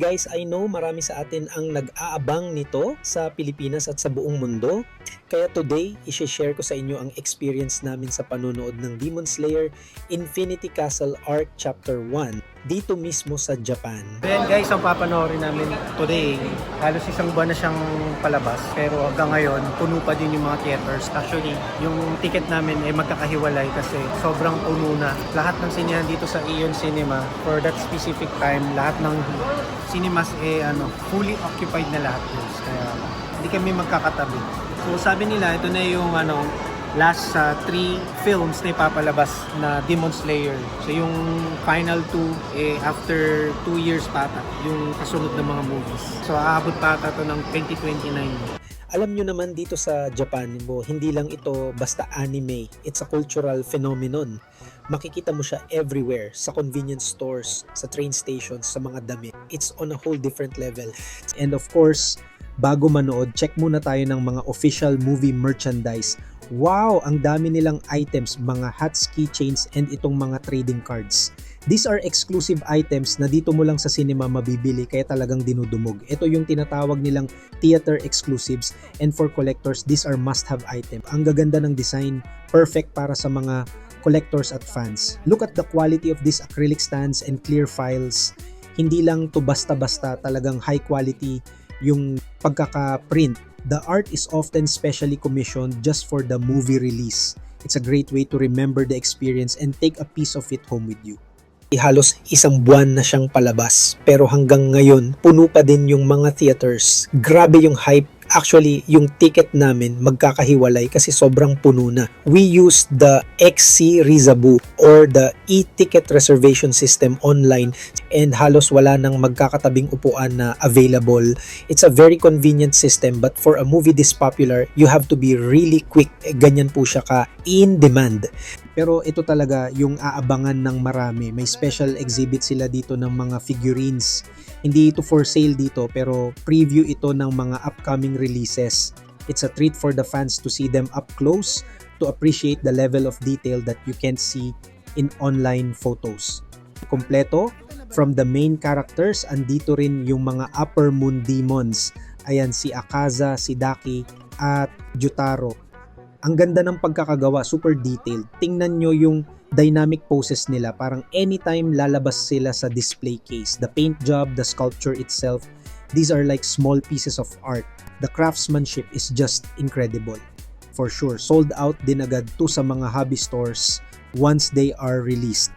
Guys, I know marami sa atin ang nag-aabang nito sa Pilipinas at sa buong mundo. Kaya today, i-share ko sa inyo ang experience namin sa panonood ng Demon Slayer Infinity Castle Arc Chapter 1 dito mismo sa Japan. Then guys, ang papanoorin namin today, halos isang buwan na siyang palabas. Pero hanggang ngayon, puno pa din yung mga theaters. Actually, yung ticket namin ay magkakahiwalay kasi sobrang puno na. Lahat ng sinihan dito sa Ion Cinema, for that specific time, lahat ng cinemas fully occupied na lahat guys. Kaya hindi kami magkakatabi. So sabi nila, ito na yung last 3 films na ipapalabas na Demon Slayer. So yung final 2 after 2 years pa ata yung kasunod ng mga movies. So aabot pa ata to ng 2029. Alam nyo naman dito sa Japan, hindi lang ito basta anime. It's a cultural phenomenon. Makikita mo siya everywhere, sa convenience stores, sa train stations, sa mga damit. It's on a whole different level. And of course, bago manood, check muna tayo ng mga official movie merchandise. Wow! Ang dami nilang items, mga hats, keychains, and itong mga trading cards. These are exclusive items na dito mo lang sa cinema mabibili kaya talagang dinudumog. Ito yung tinatawag nilang theater exclusives, and for collectors, these are must-have items. Ang gaganda ng design, perfect para sa mga collectors at fans. Look at the quality of these acrylic stands and clear files. Hindi lang to basta-basta, talagang high quality yung pagkaka-print. The art is often specially commissioned just for the movie release. It's a great way to remember the experience and take a piece of it home with you. Halos isang buwan na siyang palabas, pero hanggang ngayon puno pa din yung mga theaters. Grabe yung hype. Actually, yung ticket namin magkakahiwalay kasi sobrang puno na. We used the XC Rizabu or the e-ticket reservation system online, and halos wala nang magkakatabing upuan na available. It's a very convenient system, but for a movie this popular, you have to be really quick. Ganyan po siya ka in demand. Pero ito talaga yung aabangan ng marami. May special exhibit sila dito ng mga figurines. Hindi ito for sale dito, pero preview ito ng mga upcoming releases. It's a treat for the fans to see them up close, to appreciate the level of detail that you can't see in online photos. Kompleto, from the main characters, andito rin yung mga upper moon demons. Ayan, si Akaza, si Daki, at Jutaro. Ang ganda ng pagkakagawa, super detailed. Tingnan nyo yung dynamic poses nila, parang anytime lalabas sila sa display case. The paint job, the sculpture itself, these are like small pieces of art. The craftsmanship is just incredible. For sure, sold out din agad to sa mga hobby stores once they are released.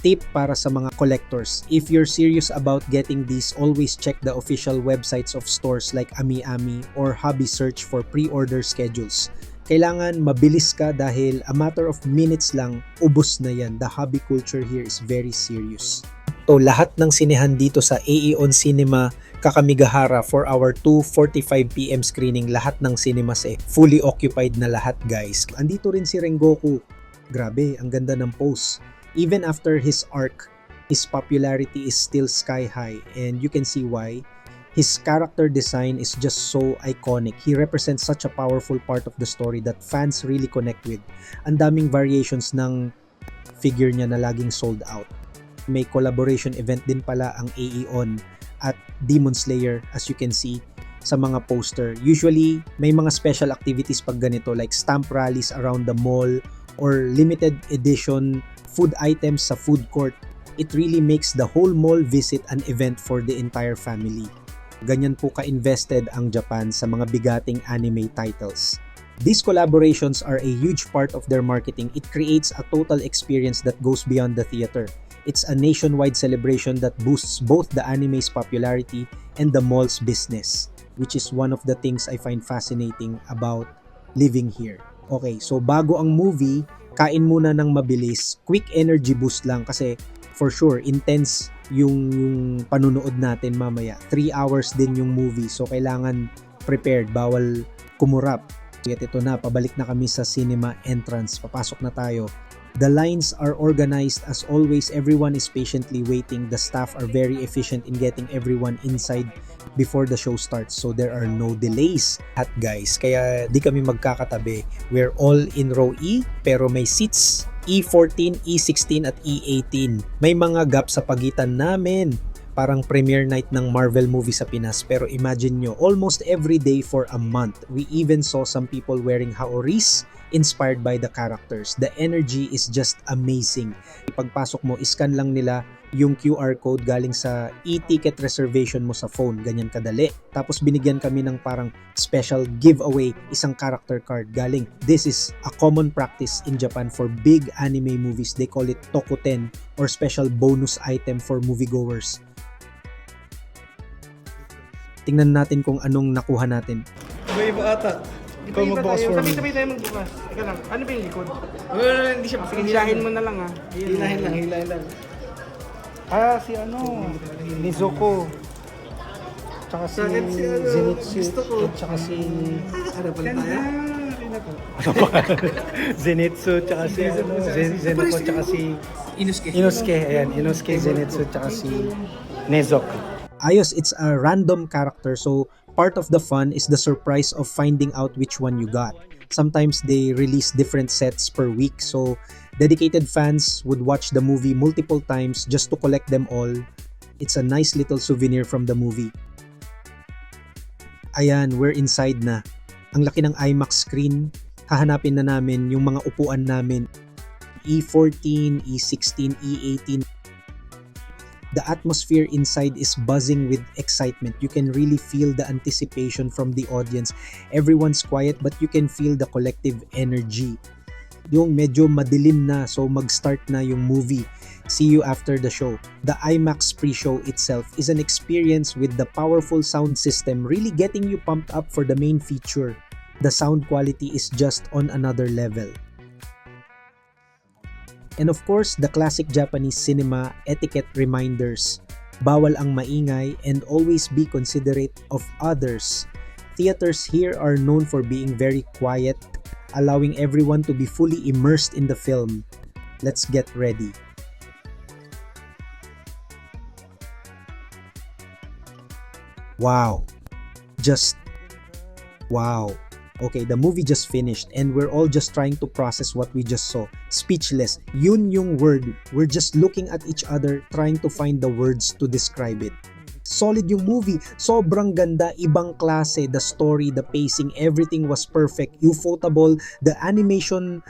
Tip para sa mga collectors: if you're serious about getting these, always check the official websites of stores like Ami-Ami or Hobby Search for pre-order schedules. Kailangan mabilis ka dahil a matter of minutes lang, ubos na yan. The hobby culture here is very serious. So lahat ng sinehan dito sa Aeon Cinema Kakamigahara for our 2:45 PM screening, lahat ng cinemas fully occupied na lahat guys. Andito rin si Rengoku. Grabe, ang ganda ng pose. Even after his arc, his popularity is still sky high, and you can see why. His character design is just so iconic. He represents such a powerful part of the story that fans really connect with. Ang daming variations ng figure niya na laging sold out. May collaboration event din pala ang Aeon at Demon Slayer, as you can see sa mga poster. Usually, may mga special activities pag ganito like stamp rallies around the mall or limited edition food items sa food court. It really makes the whole mall visit an event for the entire family. Ganyan po ka-invested ang Japan sa mga bigating anime titles. These collaborations are a huge part of their marketing. It creates a total experience that goes beyond the theater. It's a nationwide celebration that boosts both the anime's popularity and the mall's business, which is one of the things I find fascinating about living here. Okay, so bago ang movie, kain muna ng mabilis, quick energy boost lang kasi for sure, intense yung panunood natin mamaya. 3 hours din yung movie, so kailangan prepared, bawal kumurap. At ito na, pabalik na kami sa cinema entrance. Papasok na tayo. The lines are organized as always. Everyone is patiently waiting. The staff are very efficient in getting everyone inside before the show starts. So there are no delays at guys. Kaya di kami magkakatabi. We're all in row E pero may seats E14, E16 at E18. May mga gap sa pagitan namin. parang premiere night ng Marvel movie sa Pinas. Pero imagine nyo, almost every day for a month, we even saw some people wearing haoris inspired by the characters. The energy is just amazing. Pagpasok mo, iscan lang nila yung QR code galing sa e-ticket reservation mo sa phone. Ganyan kadali. Tapos binigyan kami ng parang special giveaway, isang character card galing. This is a common practice in Japan for big anime movies. They call it tokuten or special bonus item for moviegoers. Tingnan natin kung anong nakuha natin. Iba ata. Ikaw magbukas for me. Sabay tayo magbukas. Teka lang, ano ba yung likod? Hindi siya. Sige, hilahin mo na lang ha. Hilahin lang. Si Nizuko. Tsaka si Zenitsu. Tsaka si... Ano pala tayo? Zenitsu, tsaka si Zenoko, tsaka si Inosuke. Ayan, Inosuke, Zenitsu, tsaka si Nezuko. Ayos, it's a random character, so part of the fun is the surprise of finding out which one you got. Sometimes they release different sets per week, so dedicated fans would watch the movie multiple times just to collect them all. It's a nice little souvenir from the movie. Ayan, we're inside na. Ang laki ng IMAX screen. Hahanapin na namin yung mga upuan namin. E14, E16, E18. The atmosphere inside is buzzing with excitement. You can really feel the anticipation from the audience. Everyone's quiet but you can feel the collective energy. Yung medyo madilim na, so mag-start na yung movie. See you after the show. The IMAX pre-show itself is an experience with the powerful sound system really getting you pumped up for the main feature. The sound quality is just on another level. And of course, the classic Japanese cinema etiquette reminders. Bawal ang maingay and always be considerate of others. Theaters here are known for being very quiet, allowing everyone to be fully immersed in the film. Let's get ready. Wow. Just wow. Okay, the movie just finished and we're all just trying to process what we just saw. Speechless. Yun yung word. We're just looking at each other trying to find the words to describe it. Solid yung movie. Sobrang ganda. Ibang klase. The story, the pacing, everything was perfect. Ufotable. The animation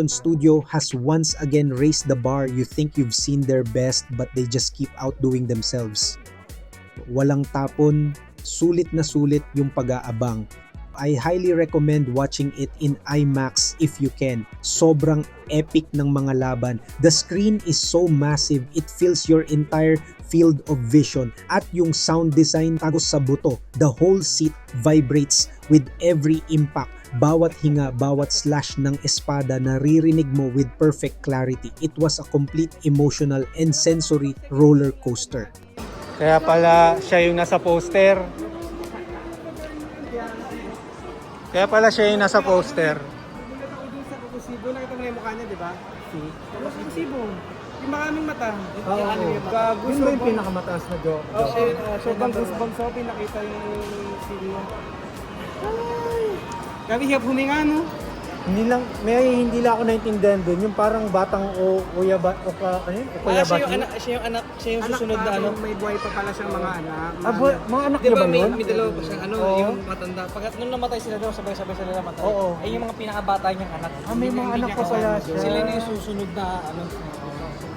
studio has once again raised the bar. You think you've seen their best but they just keep outdoing themselves. Walang tapon. Sulit na sulit yung pag-aabang. I highly recommend watching it in IMAX if you can. Sobrang epic ng mga laban. The screen is so massive, it fills your entire field of vision. At yung sound design tagos sa buto. The whole seat vibrates with every impact. Bawat hinga, bawat slash ng espada naririnig mo with perfect clarity. It was a complete emotional and sensory roller coaster. Kaya pala siya yung nasa poster. Kusibo, nakita mo na yung mukha niya, di ba? Kusibo. Yung maraming mata. Yun ba yung pinakamataas na joke? Sobrang goosebumps ako, pinakita yung sila. Grabe, hirap huminga, no? Hindi lang ako naintindihan doon. Yung parang batang Siya yung susunod na ano. May buhay pa pala siyang mga anak. Mga anak niya ba yun? May dalawa pa siyang yung matanda. Pagkat nung namatay sila daw, sabay-sabay sila namatay. Oo. Ay yung mga pinakabata niyang anak. May mga anak pa pala siya. Sila na yung susunod na ano.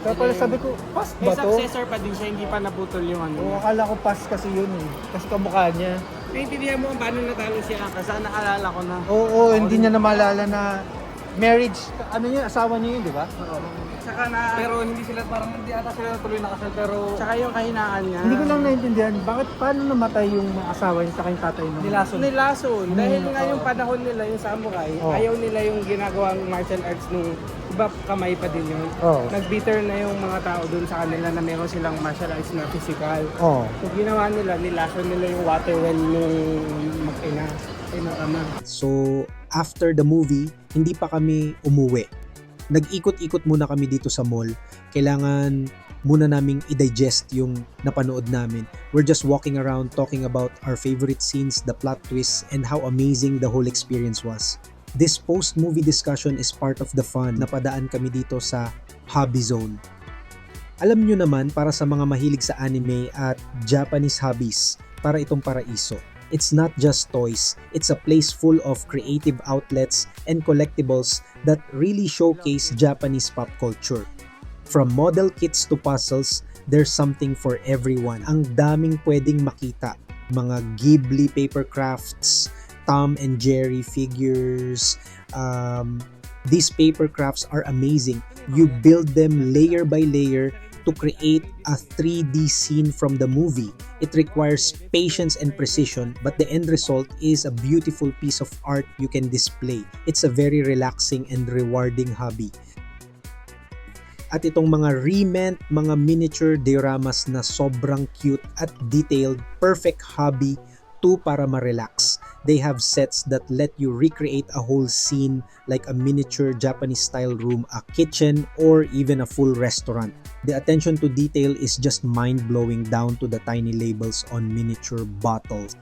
Kaya pala sabi ko, pass ba May to? successor pa din siya, hindi pa naputol yung ano. Oo, akala ko pass kasi yun eh. Kasi kamukha niya. Naintindihan mo kung paano natalo siya kasi naalala ko na. Oo, hindi niya na maalala na marriage, asawa niya yun, di ba? Oo. Saka pero hindi sila parang hindi ata sila tuloy nakasal pero saka yung kahinaan niya. Hindi ko lang naintindihan, paano namatay yung asawa niya saka yung tatay niya? Nilason. Dahil nga yung panahon nila, yung samurai, ayaw nila yung ginagawang martial arts nung iba kamay pa din yun. Nag-bitter na yung mga tao dun sa kanila na meron silang martial arts na physical. So ginawa nila, nilason nila yung water well nung mag-ina. So, after the movie, hindi pa kami umuwi. Nag-ikot-ikot muna kami dito sa mall. Kailangan muna naming i-digest yung napanood namin. We're just walking around talking about our favorite scenes, the plot twists, and how amazing the whole experience was. This post-movie discussion is part of the fun. Napadaan kami dito sa Hobby Zone. Alam nyo naman, para sa mga mahilig sa anime at Japanese hobbies, para itong paraiso. It's not just toys, it's a place full of creative outlets and collectibles that really showcase Japanese pop culture. From model kits to puzzles, there's something for everyone. Ang daming pwedeng makita. Mga Ghibli paper crafts, Tom and Jerry figures. These paper crafts are amazing. You build them layer by layer to create a 3D scene from the movie. It requires patience and precision, but the end result is a beautiful piece of art you can display. It's a very relaxing and rewarding hobby. At itong mga remint, mga miniature dioramas na sobrang cute at detailed, perfect hobby to para ma-relax. They have sets that let you recreate a whole scene like a miniature Japanese-style room, a kitchen, or even a full restaurant. The attention to detail is just mind-blowing down to the tiny labels on miniature bottles.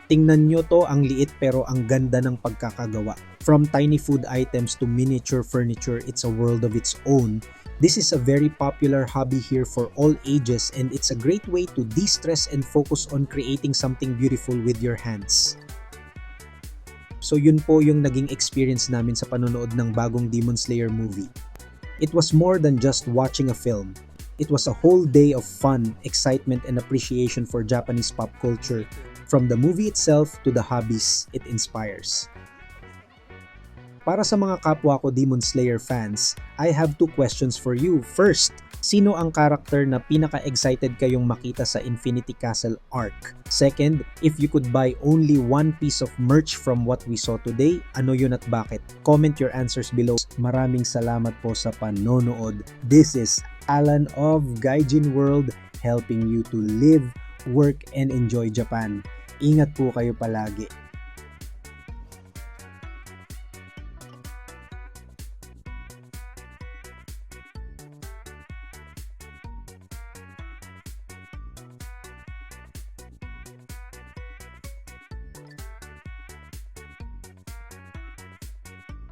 Tingnan nyo to, ang liit pero ang ganda ng pagkakagawa. From tiny food items to miniature furniture, it's a world of its own. This is a very popular hobby here for all ages, and it's a great way to de-stress and focus on creating something beautiful with your hands. So yun po yung naging experience namin sa panonood ng bagong Demon Slayer movie. It was more than just watching a film. It was a whole day of fun, excitement, and appreciation for Japanese pop culture, from the movie itself to the hobbies it inspires. Para sa mga kapwa ko Demon Slayer fans, I have 2 questions for you. First, sino ang character na pinaka-excited kayong makita sa Infinity Castle arc? Second, if you could buy only one piece of merch from what we saw today, ano yun at bakit? Comment your answers below. Maraming salamat po sa panonood. This is Alan of Gaijin World, helping you to live, work, and enjoy Japan. Ingat po kayo palagi.